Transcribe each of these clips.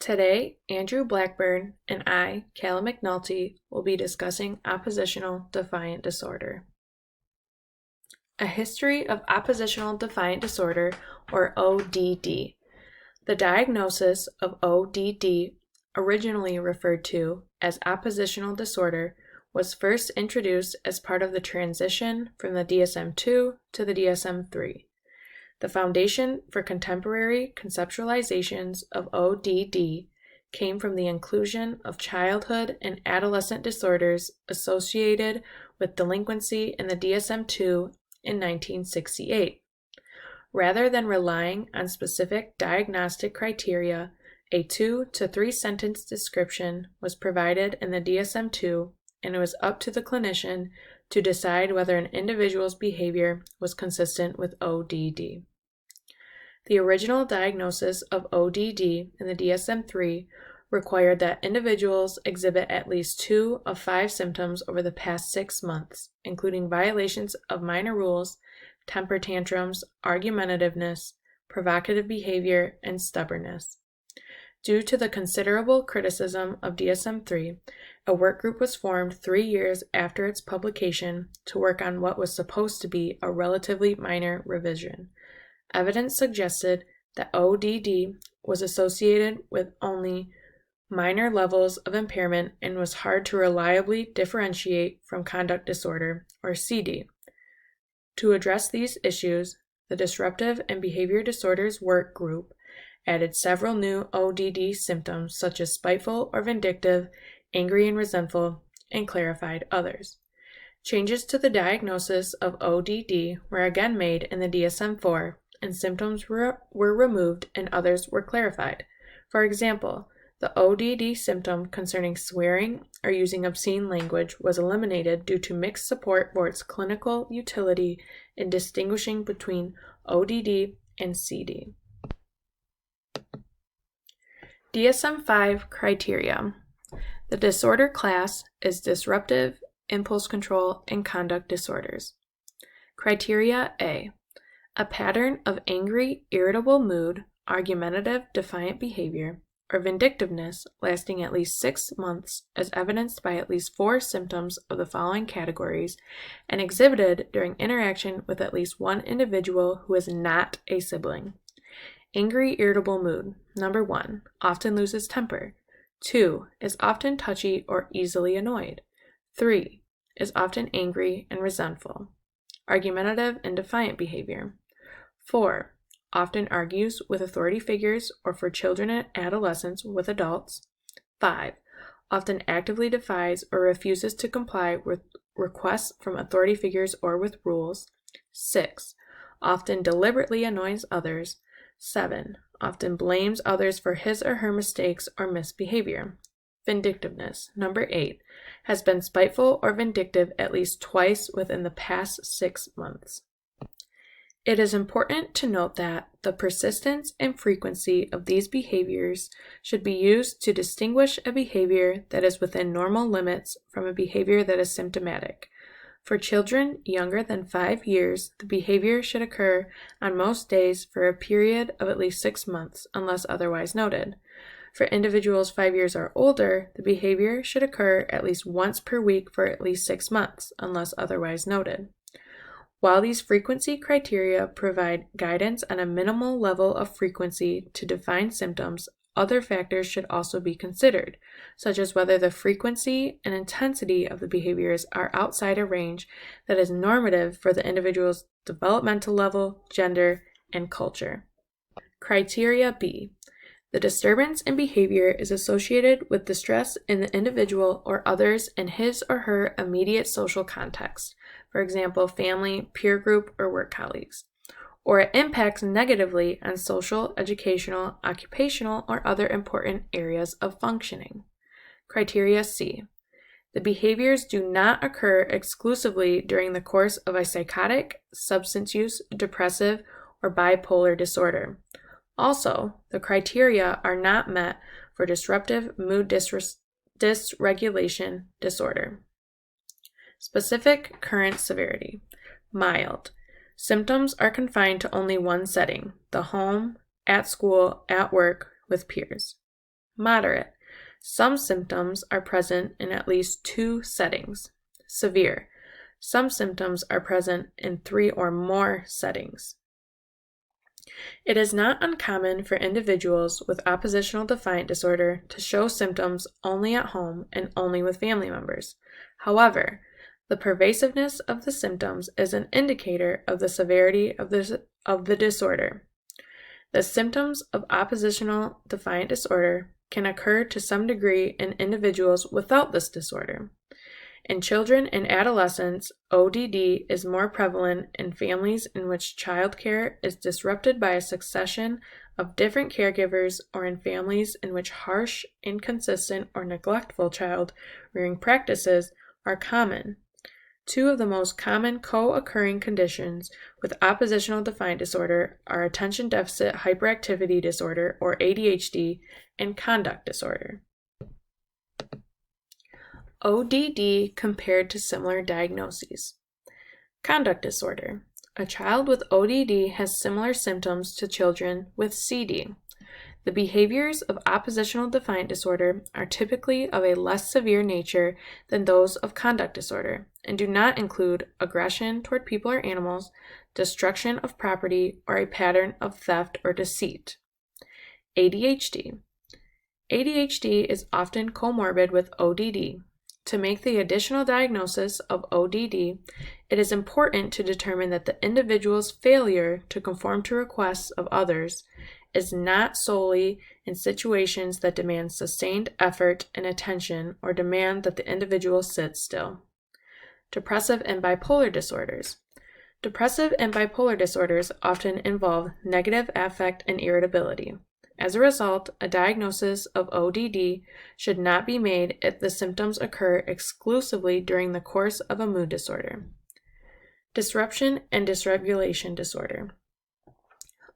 Today, Andru Blackburn and I, Calla McNulty, will be discussing oppositional defiant disorder. A history of oppositional defiant disorder, or ODD. The diagnosis of ODD, originally referred to as oppositional disorder, was first introduced as part of the transition from the DSM-2 to the DSM-3. The foundation for contemporary conceptualizations of ODD came from the inclusion of childhood and adolescent disorders associated with delinquency in the DSM-2 in 1968. Rather than relying on specific diagnostic criteria, a 2 to 3 sentence description was provided in the DSM-2, and it was up to the clinician to decide whether an individual's behavior was consistent with ODD. The original diagnosis of ODD in the DSM-3 required that individuals exhibit at least 2 of 5 symptoms over the past 6 months, including violations of minor rules, temper tantrums, argumentativeness, provocative behavior, and stubbornness. Due to the considerable criticism of DSM-3, a work group was formed 3 years after its publication to work on what was supposed to be a relatively minor revision. Evidence suggested that ODD was associated with only minor levels of impairment and was hard to reliably differentiate from conduct disorder, or CD. To address these issues, the Disruptive and Behavior Disorders Work Group added several new ODD symptoms such as spiteful or vindictive, angry and resentful, and clarified others. Changes to the diagnosis of ODD were again made in the DSM-4, and symptoms were removed and others were clarified. For example, the ODD symptom concerning swearing or using obscene language was eliminated due to mixed support for its clinical utility in distinguishing between ODD and CD. DSM-5 criteria. The disorder class is disruptive, impulse control, and conduct disorders. Criteria A. A pattern of angry, irritable mood, argumentative, defiant behavior, or vindictiveness lasting at least 6 months as evidenced by at least 4 symptoms of the following categories and exhibited during interaction with at least one individual who is not a sibling. Angry, irritable mood. Number 1, often loses temper. 2, is often touchy or easily annoyed. 3, is often angry and resentful. Argumentative and defiant behavior. 4, often argues with authority figures or for children and adolescents with adults. 5, often actively defies or refuses to comply with requests from authority figures or with rules. 6, often deliberately annoys others. 7, often blames others for his or her mistakes or misbehavior. Vindictiveness. Number 8, has been spiteful or vindictive at least twice within the past 6 months. It is important to note that the persistence and frequency of these behaviors should be used to distinguish a behavior that is within normal limits from a behavior that is symptomatic. For children younger than 5 years, the behavior should occur on most days for a period of at least 6 months, unless otherwise noted. For individuals 5 years or older, the behavior should occur at least once per week for at least 6 months, unless otherwise noted. While these frequency criteria provide guidance on a minimal level of frequency to define symptoms, other factors should also be considered, such as whether the frequency and intensity of the behaviors are outside a range that is normative for the individual's developmental level, gender, and culture. Criteria B. The disturbance in behavior is associated with distress in the individual or others in his or her immediate social context, for example, family, peer group, or work colleagues, or it impacts negatively on social, educational, occupational, or other important areas of functioning. Criteria C. The behaviors do not occur exclusively during the course of a psychotic, substance use, depressive, or bipolar disorder. Also, the criteria are not met for disruptive mood dysregulation disorder. Specific current severity. Mild. Symptoms are confined to only one setting, the home, at school, at work, with peers. Moderate. Some symptoms are present in at least 2 settings. Severe. Some symptoms are present in 3 or more settings. It is not uncommon for individuals with oppositional defiant disorder to show symptoms only at home and only with family members. However, the pervasiveness of the symptoms is an indicator of the severity of the disorder. The symptoms of oppositional defiant disorder can occur to some degree in individuals without this disorder. In children and adolescents, ODD is more prevalent in families in which childcare is disrupted by a succession of different caregivers, or in families in which harsh, inconsistent, or neglectful child rearing practices are common. 2 of the most common co-occurring conditions with oppositional defiant disorder are attention deficit hyperactivity disorder, or ADHD, and conduct disorder. ODD compared to similar diagnoses. Conduct disorder. A child with ODD has similar symptoms to children with CD. The behaviors of oppositional defiant disorder are typically of a less severe nature than those of conduct disorder and do not include aggression toward people or animals, destruction of property, or a pattern of theft or deceit. ADHD. ADHD is often comorbid with ODD. To make the additional diagnosis of ODD, it is important to determine that the individual's failure to conform to requests of others is not solely in situations that demand sustained effort and attention or demand that the individual sit still. Depressive and bipolar disorders. Depressive and bipolar disorders often involve negative affect and irritability. As a result, a diagnosis of ODD should not be made if the symptoms occur exclusively during the course of a mood disorder. Disruption and dysregulation disorder.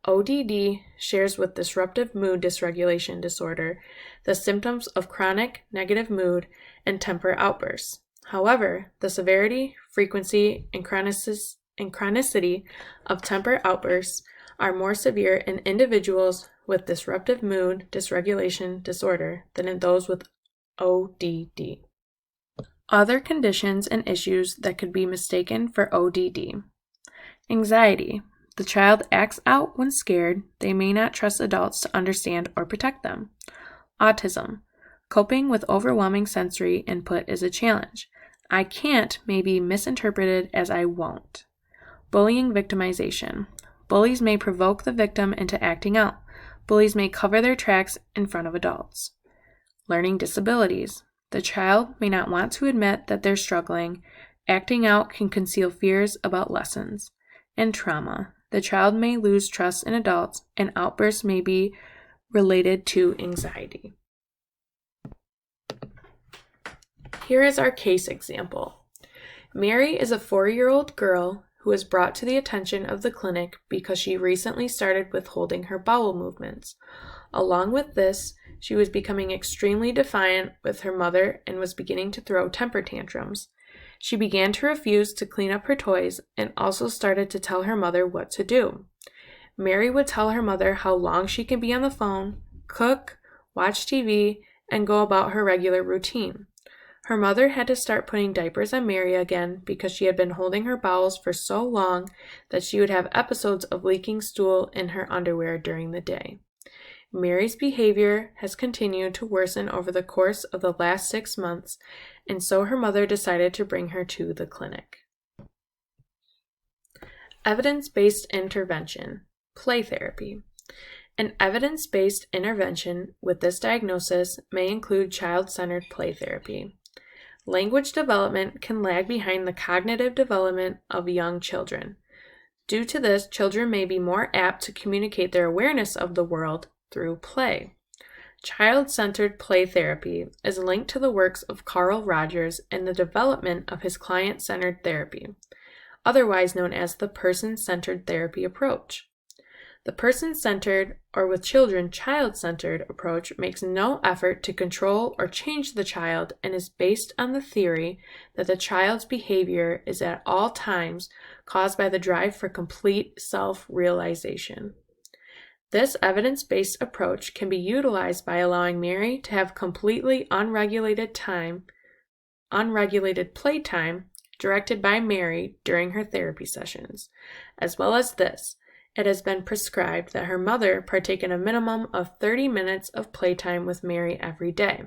ODD shares with disruptive mood dysregulation disorder the symptoms of chronic negative mood and temper outbursts. However, the severity, frequency, and chronicity of temper outbursts are more severe in individuals with disruptive mood dysregulation disorder than in those with ODD. Other conditions and issues that could be mistaken for ODD. Anxiety. The child acts out when scared. They may not trust adults to understand or protect them. Autism. Coping with overwhelming sensory input is a challenge. I can't may be misinterpreted as I won't. Bullying victimization. Bullies may provoke the victim into acting out. Bullies may cover their tracks in front of adults. Learning disabilities. The child may not want to admit that they're struggling. Acting out can conceal fears about lessons. And trauma. The child may lose trust in adults, and outbursts may be related to anxiety. Here is our case example. Mary is a 4-year-old girl who was brought to the attention of the clinic because she recently started withholding her bowel movements. Along with this, she was becoming extremely defiant with her mother and was beginning to throw temper tantrums. She began to refuse to clean up her toys and also started to tell her mother what to do. Mary would tell her mother how long she can be on the phone, cook, watch TV, and go about her regular routine. Her mother had to start putting diapers on Mary again because she had been holding her bowels for so long that she would have episodes of leaking stool in her underwear during the day. Mary's behavior has continued to worsen over the course of the last 6 months, and so her mother decided to bring her to the clinic. Evidence-based intervention, play therapy. An evidence-based intervention with this diagnosis may include child-centered play therapy. Language development can lag behind the cognitive development of young children. Due to this, children may be more apt to communicate their awareness of the world through play. Child-centered play therapy is linked to the works of Carl Rogers and the development of his client-centered therapy, otherwise known as the person-centered therapy approach. The person-centered, or with children, child-centered approach makes no effort to control or change the child and is based on the theory that the child's behavior is at all times caused by the drive for complete self-realization. This evidence-based approach can be utilized by allowing Mary to have completely unregulated playtime directed by Mary during her therapy sessions. As well as this, it has been prescribed that her mother partake in a minimum of 30 minutes of playtime with Mary every day.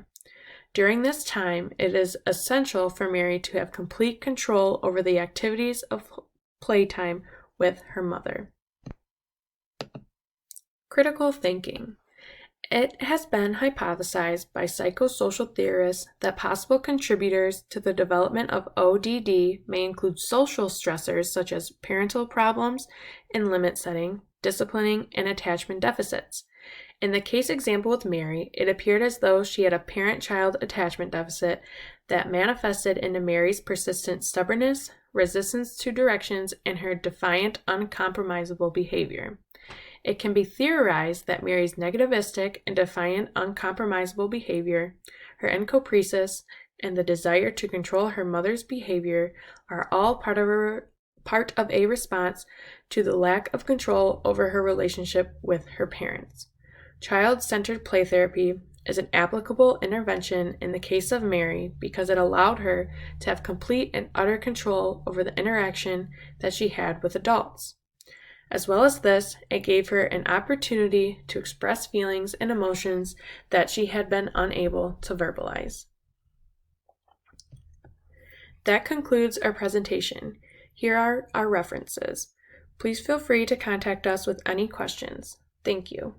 During this time, it is essential for Mary to have complete control over the activities of playtime with her mother. Critical thinking. It has been hypothesized by psychosocial theorists that possible contributors to the development of ODD may include social stressors such as parental problems and limit setting, disciplining, and attachment deficits. In the case example with Mary, it appeared as though she had a parent-child attachment deficit that manifested into Mary's persistent stubbornness, resistance to directions, and her defiant, uncompromisable behavior. It can be theorized that Mary's negativistic and defiant, uncompromisable behavior, her encopresis, and the desire to control her mother's behavior are all part of a response to the lack of control over her relationship with her parents. Child-centered play therapy is an applicable intervention in the case of Mary because it allowed her to have complete and utter control over the interaction that she had with adults. As well as this, it gave her an opportunity to express feelings and emotions that she had been unable to verbalize. That concludes our presentation. Here are our references. Please feel free to contact us with any questions. Thank you.